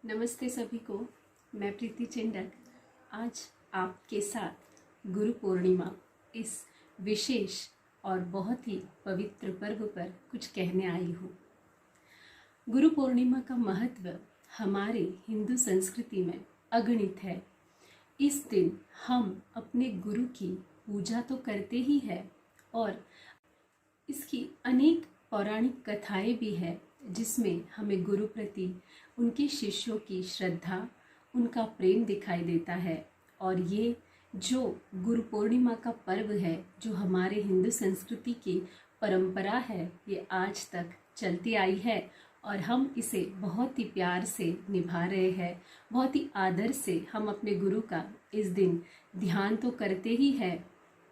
नमस्ते सभी को। मैं प्रीति चिंडक आज आपके साथ गुरु पूर्णिमा इस विशेष और बहुत ही पवित्र पर्व पर कुछ कहने आई हूँ। गुरु पूर्णिमा का महत्व हमारे हिंदू संस्कृति में अगणित है। इस दिन हम अपने गुरु की पूजा तो करते ही है और इसकी अनेक पौराणिक कथाएं भी है जिसमें हमें गुरु प्रति उनके शिष्यों की श्रद्धा, उनका प्रेम दिखाई देता है। और ये जो गुरु पूर्णिमा का पर्व है, जो हमारे हिंदू संस्कृति की परंपरा है, ये आज तक चलती आई है और हम इसे बहुत ही प्यार से निभा रहे हैं। बहुत ही आदर से हम अपने गुरु का इस दिन ध्यान तो करते ही है,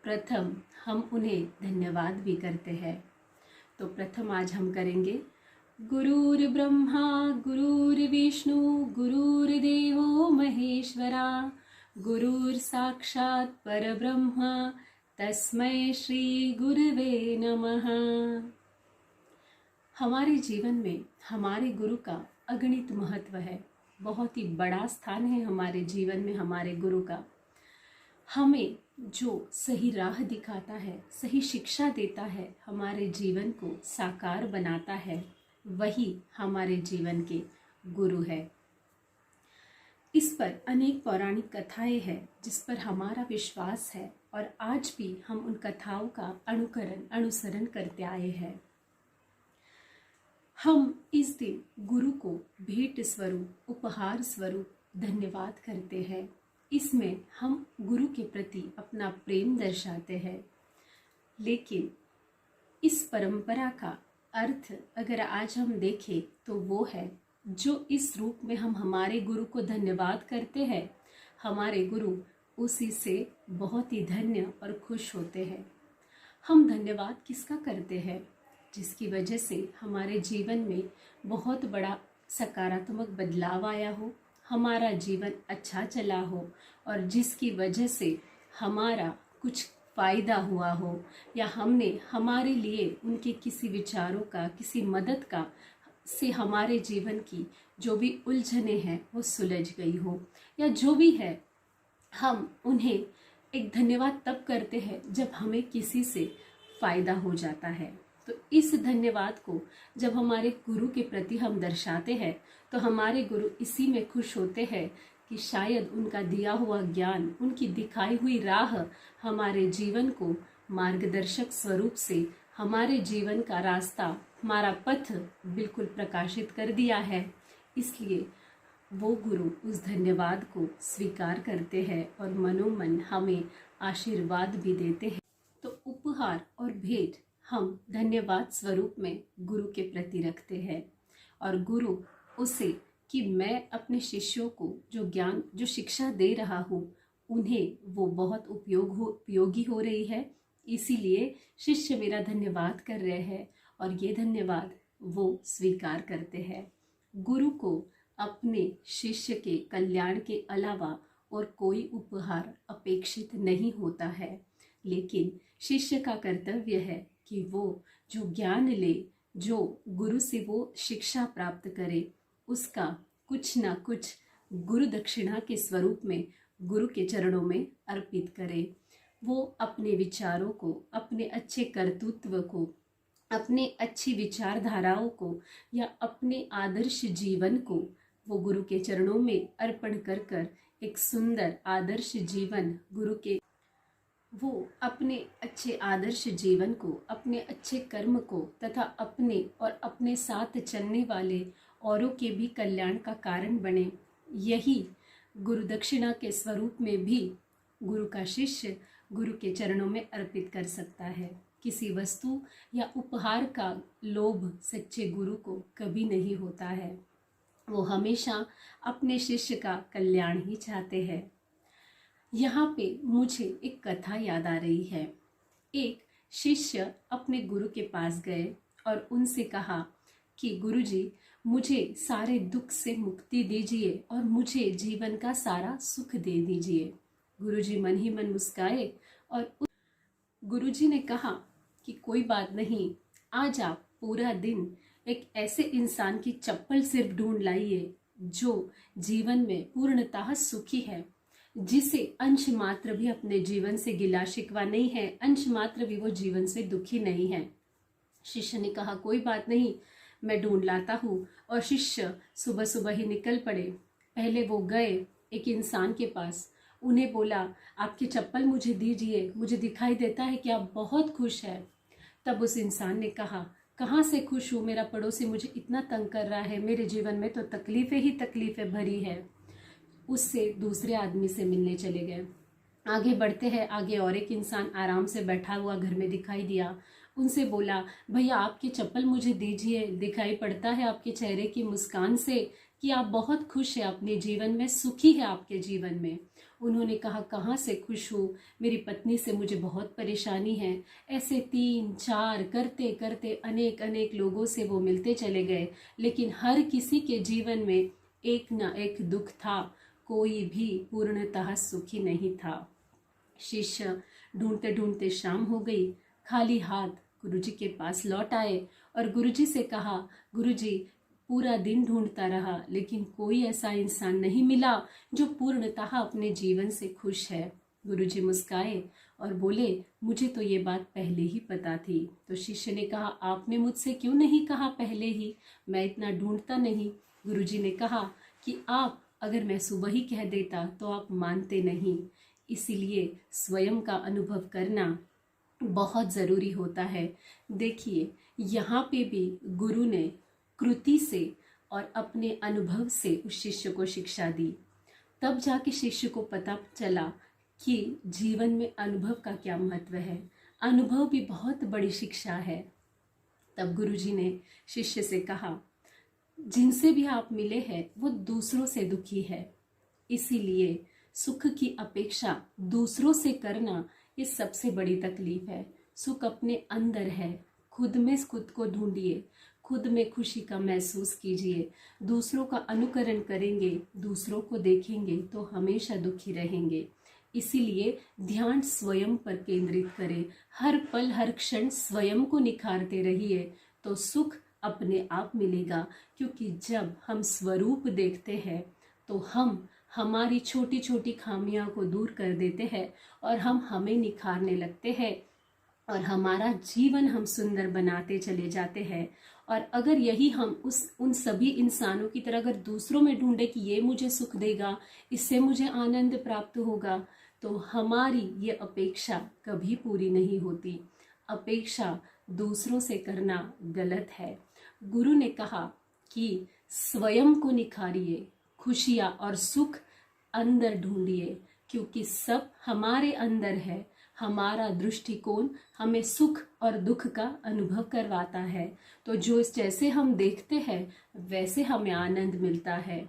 प्रथम हम उन्हें धन्यवाद भी करते हैं। तो प्रथम आज हम करेंगे गुरुर्ब्रह्मा गुरुर्विष्णु गुरुर्देवो महेश्वरा गुरुर्साक्षात् परब्रह्म तस्मै श्री गुरुवे नमः। हमारे जीवन में हमारे गुरु का अगणित महत्व है। बहुत ही बड़ा स्थान है हमारे जीवन में हमारे गुरु का। हमें जो सही राह दिखाता है, सही शिक्षा देता है, हमारे जीवन को साकार बनाता है, वही हमारे जीवन के गुरु है। इस पर अनेक पौराणिक कथाएं हैं जिस पर हमारा विश्वास है और आज भी हम उन कथाओं का अनुसरण करते आए हैं। हम इस दिन गुरु को भेंट स्वरूप, उपहार स्वरूप धन्यवाद करते हैं। इसमें हम गुरु के प्रति अपना प्रेम दर्शाते हैं। लेकिन इस परंपरा का अर्थ अगर आज हम देखें तो वो है, जो इस रूप में हम हमारे गुरु को धन्यवाद करते हैं, हमारे गुरु उसी से बहुत ही धन्य और खुश होते हैं। हम धन्यवाद किसका करते हैं? जिसकी वजह से हमारे जीवन में बहुत बड़ा सकारात्मक बदलाव आया हो, हमारा जीवन अच्छा चला हो और जिसकी वजह से हमारा कुछ फ़ायदा हुआ हो, या हमने हमारे लिए उनके किसी विचारों का, किसी मदद का से हमारे जीवन की जो भी उलझने हैं वो सुलझ गई हो, या जो भी है, हम उन्हें एक धन्यवाद तब करते हैं जब हमें किसी से फ़ायदा हो जाता है। तो इस धन्यवाद को जब हमारे गुरु के प्रति हम दर्शाते हैं तो हमारे गुरु इसी में खुश होते हैं कि शायद उनका दिया हुआ ज्ञान, उनकी दिखाई हुई राह हमारे जीवन को मार्गदर्शक स्वरूप से हमारे जीवन का रास्ता, हमारा पथ बिल्कुल प्रकाशित कर दिया है। इसलिए वो गुरु उस धन्यवाद को स्वीकार करते हैं और मनोमन हमें आशीर्वाद भी देते हैं। तो उपहार और भेंट हम धन्यवाद स्वरूप में गुरु के प्रति रखते हैं और गुरु उसे कि मैं अपने शिष्यों को जो ज्ञान, जो शिक्षा दे रहा हूँ, उन्हें वो बहुत उपयोगी हो रही है, इसीलिए शिष्य मेरा धन्यवाद कर रहे हैं और ये धन्यवाद वो स्वीकार करते हैं। गुरु को अपने शिष्य के कल्याण के अलावा और कोई उपहार अपेक्षित नहीं होता है, लेकिन शिष्य का कर्तव्य है कि वो जो ज्ञान ले, जो गुरु से वो शिक्षा प्राप्त करे, उसका कुछ ना कुछ गुरु दक्षिणा के स्वरूप में गुरु के चरणों में अर्पित करे। वो अपने विचारों को, अपने अच्छे कर्तृत्व को, अपने अच्छी विचारधाराओं को या अपने आदर्श जीवन को वो गुरु के चरणों में अर्पण कर कर एक सुंदर आदर्श जीवन गुरु के, वो अपने अच्छे आदर्श जीवन को, अपने अच्छे कर्म को तथा अपने और अपने साथ चलने वाले औरों के भी कल्याण का कारण बने। यही गुरु दक्षिणा के स्वरूप में भी गुरु का शिष्य गुरु के चरणों में अर्पित कर सकता है। किसी वस्तु या उपहार का लोभ सच्चे गुरु को कभी नहीं होता है। वो हमेशा अपने शिष्य का कल्याण ही चाहते हैं। यहाँ पे मुझे एक कथा याद आ रही है। एक शिष्य अपने गुरु के पास गए और उनसे कहा कि गुरुजी, मुझे सारे दुख से मुक्ति दीजिए और मुझे जीवन का सारा सुख दे दीजिए। गुरुजी मन ही मन मुस्काए और गुरुजी ने कहा कि कोई बात नहीं, आज आप पूरा दिन एक ऐसे इंसान की चप्पल सिर्फ ढूंढ लाइए जो जीवन में पूर्णतः सुखी है, जिसे अंश मात्र भी अपने जीवन से गिला शिकवा नहीं है, अंश मात्र भी वो जीवन से दुखी नहीं है। शिष्य ने कहा कोई बात नहीं, मैं ढूंढ लाता हूँ। और शिष्य सुबह सुबह ही निकल पड़े। पहले वो गए एक इंसान के पास, उन्हें बोला आपकी चप्पल मुझे दीजिए, मुझे दिखाई देता है कि आप बहुत खुश हैं। तब उस इंसान ने कहा कहाँ से खुश हूँ, मेरा पड़ोसी मुझे इतना तंग कर रहा है, मेरे जीवन में तो तकलीफें ही तकलीफें भरी है। उससे दूसरे आदमी से मिलने चले गए। आगे बढ़ते हैं, आगे और एक इंसान आराम से बैठा हुआ घर में दिखाई दिया। उनसे बोला भैया आपकी चप्पल मुझे दीजिए, दिखाई पड़ता है आपके चेहरे की मुस्कान से कि आप बहुत खुश हैं अपने जीवन में, सुखी है आपके जीवन में। उन्होंने कहा कहाँ से खुश हूँ, मेरी पत्नी से मुझे बहुत परेशानी है। ऐसे 3-4 करते करते अनेक अनेक लोगों से वो मिलते चले गए, लेकिन हर किसी के जीवन में एक ना एक दुख था, कोई भी पूर्णतः सुखी नहीं था। शिष्य ढूंढते ढूंढते शाम हो गई, खाली हाथ गुरुजी के पास लौट आए और गुरुजी से कहा गुरुजी पूरा दिन ढूंढता रहा, लेकिन कोई ऐसा इंसान नहीं मिला जो पूर्णतः अपने जीवन से खुश है। गुरुजी मुस्काए और बोले मुझे तो ये बात पहले ही पता थी। तो शिष्य ने कहा आपने मुझसे क्यों नहीं कहा पहले ही, मैं इतना ढूंढता नहीं। गुरुजी ने कहा कि आप अगर मैं सुबह ही कह देता तो आप मानते नहीं, इसीलिए स्वयं का अनुभव करना बहुत ज़रूरी होता है। देखिए यहाँ पे भी गुरु ने कृति से और अपने अनुभव से उस शिष्य को शिक्षा दी। तब जाके शिष्य को पता चला कि जीवन में अनुभव का क्या महत्व है, अनुभव भी बहुत बड़ी शिक्षा है। तब गुरुजी ने शिष्य से कहा जिनसे भी आप मिले हैं वो दूसरों से दुखी है, इसीलिए सुख की अपेक्षा दूसरों से करना ये सबसे बड़ी तकलीफ है। सुख अपने अंदर है, खुद में खुद को ढूंढिए, खुद में खुशी का महसूस कीजिए। दूसरों का अनुकरण करेंगे, दूसरों को देखेंगे तो हमेशा दुखी रहेंगे। इसीलिए ध्यान स्वयं पर केंद्रित करें, हर पल हर क्षण स्वयं को निखारते रहिए तो सुख अपने आप मिलेगा। क्योंकि जब हम स्वरूप देखते हैं तो हम हमारी छोटी छोटी खामियां को दूर कर देते हैं और हम हमें निखारने लगते हैं और हमारा जीवन हम सुंदर बनाते चले जाते हैं। और अगर यही हम उन सभी इंसानों की तरह अगर दूसरों में ढूंढे कि ये मुझे सुख देगा, इससे मुझे आनंद प्राप्त होगा, तो हमारी ये अपेक्षा कभी पूरी नहीं होती। अपेक्षा दूसरों से करना गलत है। गुरु ने कहा कि स्वयं को निखारिए, खुशियाँ और सुख अंदर ढूंढिए, क्योंकि सब हमारे अंदर है। हमारा दृष्टिकोण हमें सुख और दुख का अनुभव करवाता है, तो जो जैसे हम देखते हैं वैसे हमें आनंद मिलता है।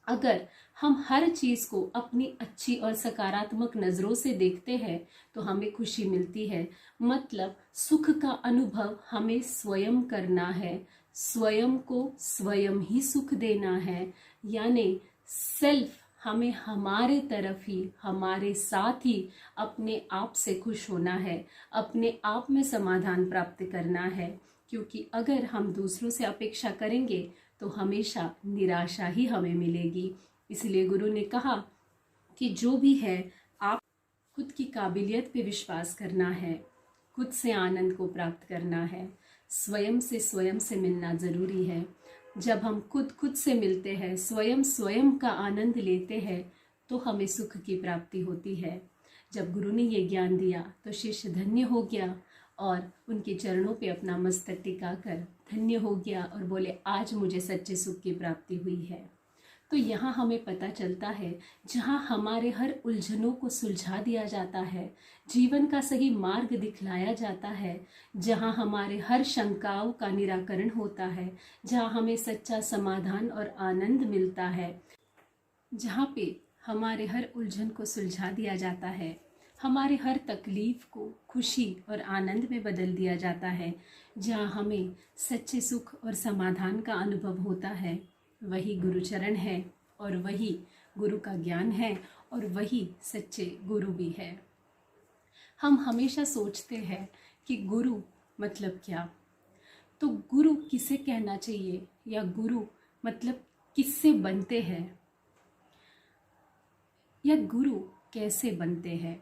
अगर हम हर चीज़ को अपनी अच्छी और सकारात्मक नज़रों से देखते हैं तो हमें खुशी मिलती है। मतलब सुख का अनुभव हमें स्वयं करना है, स्वयं को स्वयं ही सुख देना है। यानी सेल्फ हमें हमारे तरफ ही, हमारे साथ ही अपने आप से खुश होना है, अपने आप में समाधान प्राप्त करना है। क्योंकि अगर हम दूसरों से अपेक्षा करेंगे तो हमेशा निराशा ही हमें मिलेगी। इसलिए गुरु ने कहा कि जो भी है आप खुद की काबिलियत पे विश्वास करना है, खुद से आनंद को प्राप्त करना है, स्वयं से मिलना ज़रूरी है। जब हम खुद से मिलते हैं, स्वयं का आनंद लेते हैं तो हमें सुख की प्राप्ति होती है। जब गुरु ने ये ज्ञान दिया तो शिष्य धन्य हो गया और उनके चरणों पे अपना मस्तक टिकाकर धन्य हो गया और बोले आज मुझे सच्चे सुख की प्राप्ति हुई है। तो यहाँ हमें पता चलता है जहाँ हमारे हर उलझनों को सुलझा दिया जाता है, जीवन का सही मार्ग दिखलाया जाता है, जहाँ हमारे हर शंकाओं का निराकरण होता है, जहाँ हमें सच्चा समाधान और आनंद मिलता है, जहाँ पे हमारे हर उलझन को सुलझा दिया जाता है, हमारे हर तकलीफ को खुशी और आनंद में बदल दिया जाता है, जहाँ हमें सच्चे सुख और समाधान का अनुभव होता है, वही गुरुचरण है और वही गुरु का ज्ञान है और वही सच्चे गुरु भी है। हम हमेशा सोचते हैं कि गुरु मतलब क्या, तो गुरु किसे कहना चाहिए या गुरु मतलब किससे बनते हैं या गुरु कैसे बनते हैं।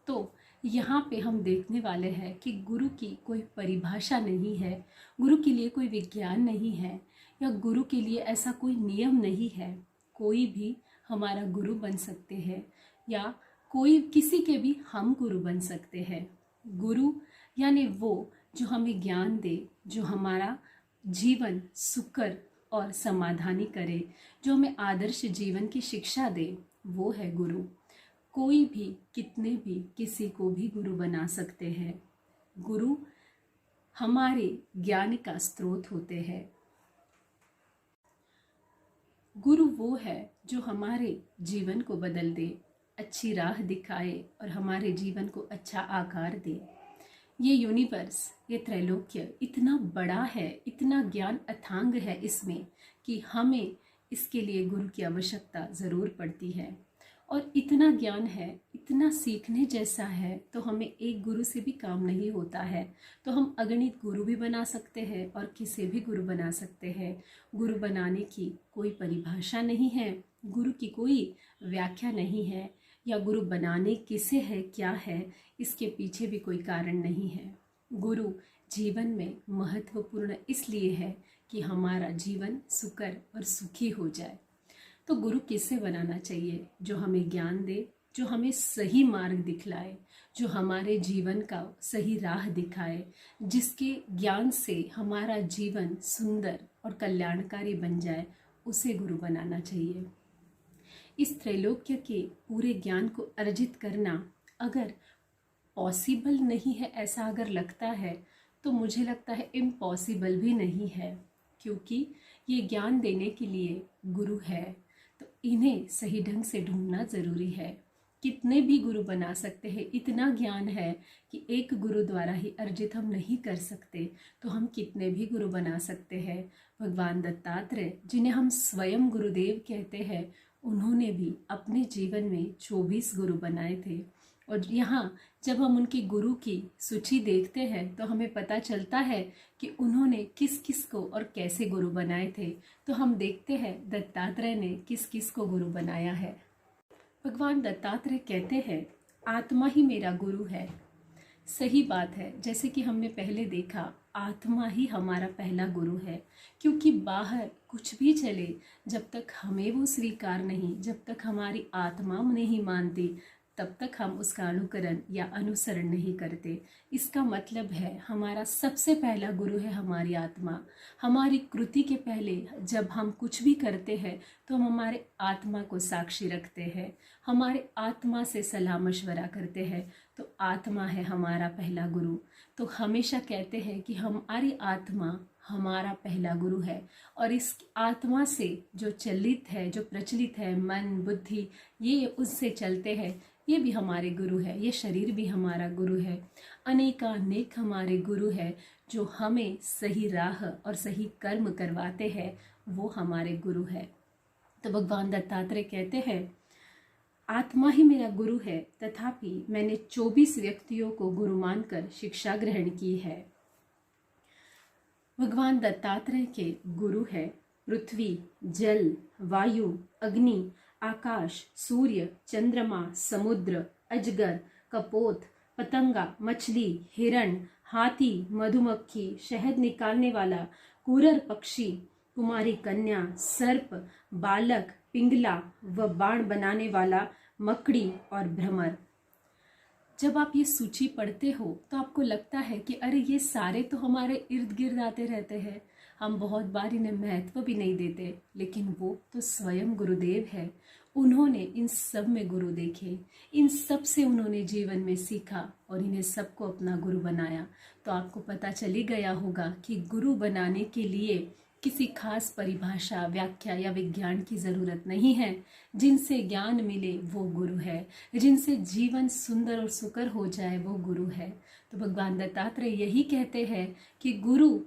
तो यहाँ पे हम देखने वाले हैं कि गुरु की कोई परिभाषा नहीं है, गुरु के लिए कोई विज्ञान नहीं है, या गुरु के लिए ऐसा कोई नियम नहीं है। कोई भी हमारा गुरु बन सकते हैं, या कोई किसी के भी हम गुरु बन सकते हैं। गुरु यानी वो जो हमें ज्ञान दे, जो हमारा जीवन सुकर और समाधानी करे, जो हमें आदर्श जीवन की शिक्षा दे, वो है गुरु। कोई भी कितने भी किसी को भी गुरु बना सकते हैं। गुरु हमारे ज्ञान का स्रोत होते हैं। गुरु वो है जो हमारे जीवन को बदल दे, अच्छी राह दिखाए और हमारे जीवन को अच्छा आकार दे। ये यूनिवर्स, ये त्रैलोक्य इतना बड़ा है, इतना ज्ञान अथांग है इसमें कि हमें इसके लिए गुरु की आवश्यकता ज़रूर पड़ती है। और इतना ज्ञान है, इतना सीखने जैसा है, तो हमें एक गुरु से भी काम नहीं होता है। तो हम अगणित गुरु भी बना सकते हैं और किसे भी गुरु बना सकते हैं। गुरु बनाने की कोई परिभाषा नहीं है, गुरु की कोई व्याख्या नहीं है, या गुरु बनाने किसे है, क्या है, इसके पीछे भी कोई कारण नहीं है। गुरु जीवन में महत्वपूर्ण इसलिए है कि हमारा जीवन सुकर और सुखी हो जाए। तो गुरु किससे बनाना चाहिए? जो हमें ज्ञान दे, जो हमें सही मार्ग दिखलाए, जो हमारे जीवन का सही राह दिखाए, जिसके ज्ञान से हमारा जीवन सुंदर और कल्याणकारी बन जाए, उसे गुरु बनाना चाहिए। इस त्रैलोक्य के पूरे ज्ञान को अर्जित करना अगर पॉसिबल नहीं है, ऐसा अगर लगता है, तो मुझे लगता है इम्पॉसिबल भी नहीं है, क्योंकि ये ज्ञान देने के लिए गुरु है। तो इन्हें सही ढंग से ढूंढना ज़रूरी है। कितने भी गुरु बना सकते हैं, इतना ज्ञान है कि एक गुरु द्वारा ही अर्जित हम नहीं कर सकते, तो हम कितने भी गुरु बना सकते हैं। भगवान दत्तात्रेय, जिन्हें हम स्वयं गुरुदेव कहते हैं, उन्होंने भी अपने जीवन में 24 गुरु बनाए थे। और यहाँ जब हम उनकी गुरु की सूची देखते हैं तो हमें पता चलता है कि उन्होंने किस किस को और कैसे गुरु बनाए थे। तो हम देखते हैं दत्तात्रेय ने किस किस को गुरु बनाया है। भगवान दत्तात्रेय कहते हैं, आत्मा ही मेरा गुरु है। सही बात है, जैसे कि हमने पहले देखा, आत्मा ही हमारा पहला गुरु है, क्योंकि बाहर कुछ भी चले, जब तक हमें वो स्वीकार नहीं, जब तक हमारी आत्मा नहीं मानती, तब तक हम उसका अनुकरण या अनुसरण नहीं करते। इसका मतलब है हमारा सबसे पहला गुरु है हमारी आत्मा। हमारी कृति के पहले जब हम कुछ भी करते हैं तो हम हमारे आत्मा को साक्षी रखते हैं, हमारे आत्मा से सलाह मशवरा करते हैं। तो आत्मा है हमारा पहला गुरु। तो हमेशा कहते हैं कि हमारी आत्मा हमारा पहला गुरु है, और इस आत्मा से जो चलित है, जो प्रचलित है, मन बुद्धि, ये उससे चलते हैं, ये भी हमारे गुरु है। ये शरीर भी हमारा गुरु है। अनेकानेक हमारे गुरु है जो हमें सही राह और सही कर्म करवाते हैं, वो हमारे गुरु है। तो भगवान दत्तात्रेय कहते हैं, आत्मा ही मेरा गुरु है, तथापि मैंने 24 व्यक्तियों को गुरु मानकर शिक्षा ग्रहण की है। भगवान दत्तात्रेय के गुरु है पृथ्वी, जल, वायु, अग्नि, आकाश, सूर्य, चंद्रमा, समुद्र, अजगर, कपोत, पतंगा, मछली, हिरण, हाथी, मधुमक्खी, शहद निकालने वाला, कुरर पक्षी, कुमारी कन्या, सर्प, बालक, पिंगला व बाण बनाने वाला, मकड़ी और भ्रमर। जब आप ये सूची पढ़ते हो तो आपको लगता है कि अरे ये सारे तो हमारे इर्द गिर्द आते रहते हैं, हम बहुत बार इन्हें महत्व भी नहीं देते, लेकिन वो तो स्वयं गुरुदेव है। उन्होंने इन सब में गुरु देखे, इन सब से उन्होंने जीवन में सीखा और इन्हें सबको अपना गुरु बनाया। तो आपको पता चली गया होगा कि गुरु बनाने के लिए किसी खास परिभाषा, व्याख्या या विज्ञान की ज़रूरत नहीं है। जिनसे ज्ञान मिले वो गुरु है, जिनसे जीवन सुंदर और सुकर हो जाए वो गुरु है। तो भगवान दत्तात्रेय यही कहते हैं कि गुरु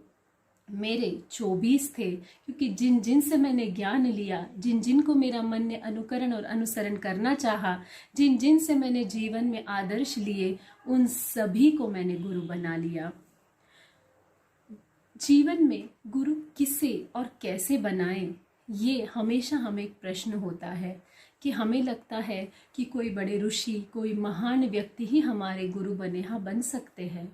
मेरे 24 थे, क्योंकि जिन जिन से मैंने ज्ञान लिया, जिन जिन को मेरा मन ने अनुकरण और अनुसरण करना चाहा, जिन जिन से मैंने जीवन में आदर्श लिए, उन सभी को मैंने गुरु बना लिया। जीवन में गुरु किसे और कैसे बनाएं, ये हमेशा हमें एक प्रश्न होता है कि हमें लगता है कि कोई बड़े ऋषि, कोई महान व्यक्ति ही हमारे गुरु बने, हाँ बन सकते हैं।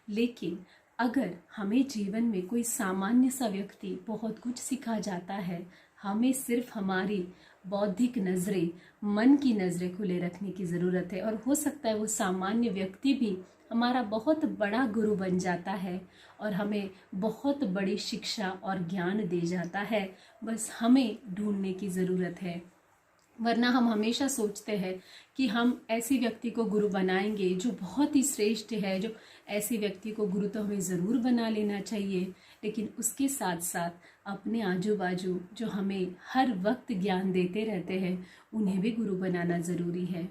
लेकिन अगर हमें जीवन में कोई सामान्य सा व्यक्ति बहुत कुछ सिखा जाता है, हमें सिर्फ हमारी बौद्धिक नज़रें, मन की नज़रें खुले रखने की ज़रूरत है। और हो सकता है वो सामान्य व्यक्ति भी हमारा बहुत बड़ा गुरु बन जाता है और हमें बहुत बड़ी शिक्षा और ज्ञान दे जाता है। बस हमें ढूंढने की ज़रूरत है। वरना हम हमेशा सोचते हैं कि हम ऐसी व्यक्ति को गुरु बनाएंगे जो बहुत ही श्रेष्ठ है, जो ऐसी व्यक्ति को गुरु तो हमें ज़रूर बना लेना चाहिए। लेकिन उसके साथ साथ अपने आजू बाजू जो हमें हर वक्त ज्ञान देते रहते हैं, उन्हें भी गुरु बनाना ज़रूरी है।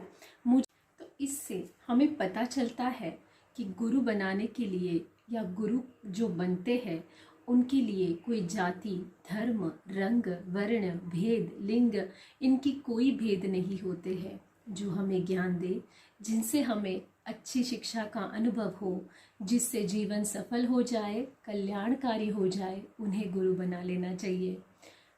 तो इससे हमें पता चलता है कि गुरु बनाने के लिए या गुरु जो बनते हैं उनके लिए कोई जाति, धर्म, रंग, वर्ण, भेद, लिंग, इनकी कोई भेद नहीं होते हैं। जो हमें ज्ञान दे, जिनसे हमें अच्छी शिक्षा का अनुभव हो, जिससे जीवन सफल हो जाए, कल्याणकारी हो जाए, उन्हें गुरु बना लेना चाहिए।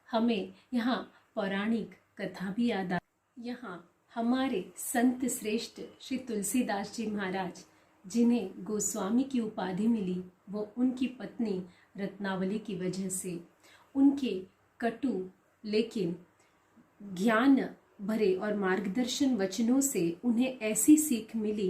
हमें यहाँ पौराणिक कथा भी याद आ, यहाँ हमारे संत श्रेष्ठ श्री तुलसीदास जी महाराज, जिन्हें गोस्वामी की उपाधि मिली, वो उनकी पत्नी रत्नावली की वजह से, उनके कटु लेकिन ज्ञान भरे और मार्गदर्शन वचनों से उन्हें ऐसी सीख मिली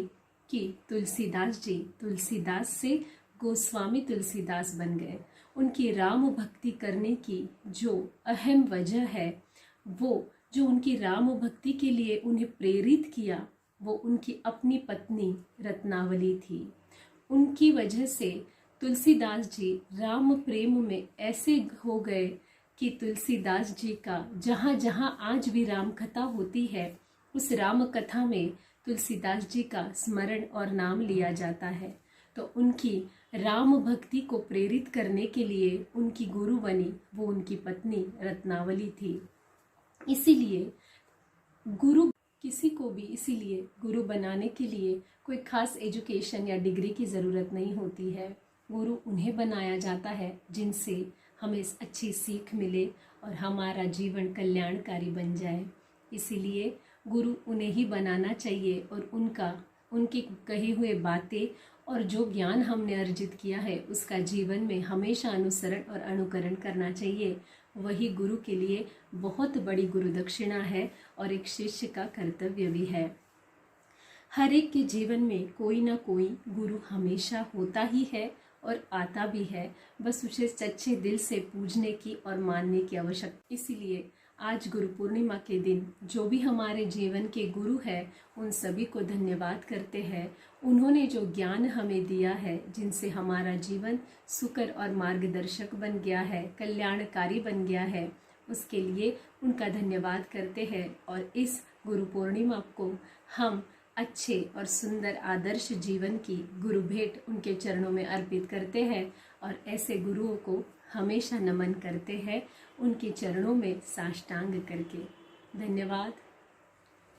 कि तुलसीदास जी तुलसीदास से गोस्वामी तुलसीदास बन गए। उनकी राम भक्ति करने की जो अहम वजह है, वो जो उनकी राम भक्ति के लिए उन्हें प्रेरित किया, वो उनकी अपनी पत्नी रत्नावली थी। उनकी वजह से तुलसीदास जी राम प्रेम में ऐसे हो गए कि तुलसीदास जी का जहाँ जहाँ आज भी राम कथा होती है, उस राम कथा में तुलसीदास जी का स्मरण और नाम लिया जाता है। तो उनकी राम भक्ति को प्रेरित करने के लिए उनकी गुरु बनी वो उनकी पत्नी रत्नावली थी। इसीलिए गुरु किसी को भी इसीलिए गुरु बनाने के लिए कोई खास एजुकेशन या डिग्री की ज़रूरत नहीं होती है। गुरु उन्हें बनाया जाता है जिनसे हमें अच्छी सीख मिले और हमारा जीवन कल्याणकारी बन जाए। इसीलिए गुरु उन्हें ही बनाना चाहिए और उनकी कही हुए बातें और जो ज्ञान हमने अर्जित किया है उसका जीवन में हमेशा अनुसरण और अनुकरण करना चाहिए। वही गुरु के लिए बहुत बड़ी गुरु दक्षिणा है और एक शिष्य का कर्तव्य भी है। हर एक के जीवन में कोई ना कोई गुरु हमेशा होता ही है और आता भी है, बस उसे सच्चे दिल से पूजने की और मानने की आवश्यकता। इसीलिए आज गुरु पूर्णिमा के दिन जो भी हमारे जीवन के गुरु है, उन सभी को धन्यवाद करते हैं। उन्होंने जो ज्ञान हमें दिया है, जिनसे हमारा जीवन सुकर और मार्गदर्शक बन गया है, कल्याणकारी बन गया है, उसके लिए उनका धन्यवाद करते हैं। और इस गुरु पूर्णिमा को हम अच्छे और सुंदर आदर्श जीवन की गुरु भेंट उनके चरणों में अर्पित करते हैं और ऐसे गुरुओं को हमेशा नमन करते हैं, उनके चरणों में साष्टांग करके। धन्यवाद।